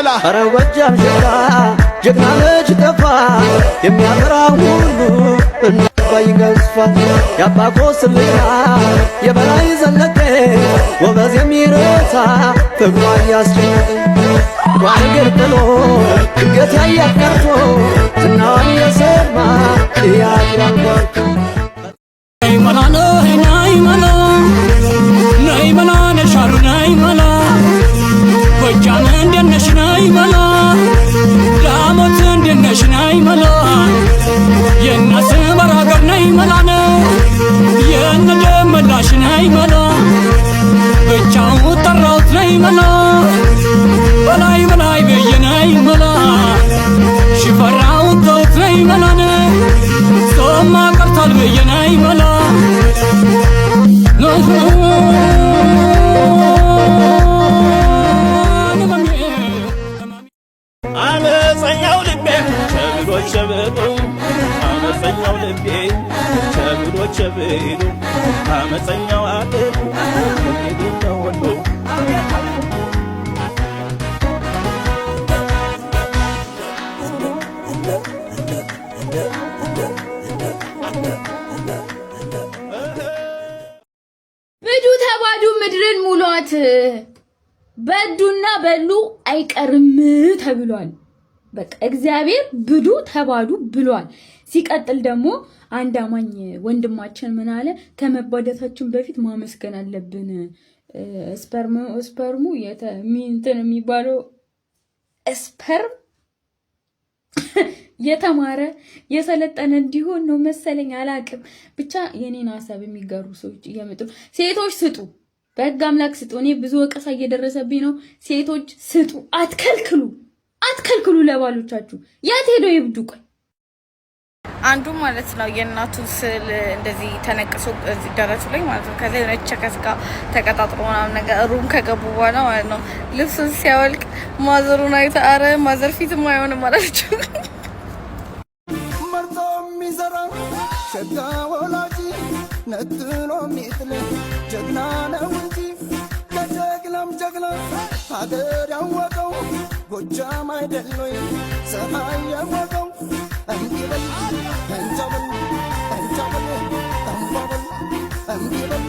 መላ ኧረ ጎጃም ሸጋ ጀግና ልጅ ጠፋ የሚያበራው ሁሉ እንባይ ገዝፋ ያባ ኮስልኛ የበላይ ዘለቀ ወበዝ የሚረታ ፍቅሯ እያስጨነቀ ጓንግር ጥሎ ድንገት ያያት ቀርቶ ዝናዋን የሰማ እያግራን ጓርቶ ናይ መላ ናይ መላ ናይ መላ ነሻሩ ናይ መላ ጎጃም እንደነሽ ናይ መላ ዳሞት እንደነሽ ናይ መላ የናስ በራገር ናይ መላ ነው የነደመላሽ ናይ መላ ብቻው ጠራውት ናይ መላ በላይ በላይ በየናይ መላ ሽፈራው ተውት ናይ መላ ነው ሶማ ቀርታል በየናይ መላ አመፀኛው ልቤ ሸብዶች ሸብዱ አመፀኛው ልቤ ሸብዶች ሸብዱ አመፀኛው አገር ልቤ ተወዶ ብዱ ተባዱ ምድርን ሙሏት በዱና በሉ አይቀርም ተብሏል። በቃ እግዚአብሔር ብዱ ተባዱ ብሏል። ሲቀጥል ደግሞ አንድ አማኝ ወንድማችን ምን አለ? ከመባደታችን በፊት ማመስገን አለብን። ስፐርሙ እንትን የሚባለው ስፐርም የተማረ የሰለጠነ እንዲሆን ነው መሰለኝ፣ አላቅም። ብቻ የኔን ሐሳብ የሚጋሩ ሰዎች እየመጡ ሴቶች ስጡ፣ በሕግ አምላክ ስጡ። እኔ ብዙ ወቀሳ እየደረሰብኝ ነው። ሴቶች ስጡ፣ አትከልክሉ ለባሎቻችሁ። የት ሄዶ ይብዱ? ቆይ አንዱ ማለት ነው የእናቱ ስል እንደዚህ ተነቅሶ እዚህ ደረቱ ላይ ማለት ነው። ከዛ የሆነች ቸከስ ጋር ተቀጣጥሮ ምናምን ነገር ሩም ከገቡ በኋላ ማለት ነው ልብሱን ሲያወልቅ ማዘሩን አይታ አረ ማዘር ፊትም አይሆንም አለችው። መርጦ የሚዘራ ሸጋ ወላጅ ነጥሎ ሚጥል ጀግና ነው እንጂ ከጀግናም ጀግና ሀገር ያወቀው ጎጃም አይደል ወይ ፀሐይ ያወቀው እንዲበል እንጃበል እንጃበል እንባበል እንዲበል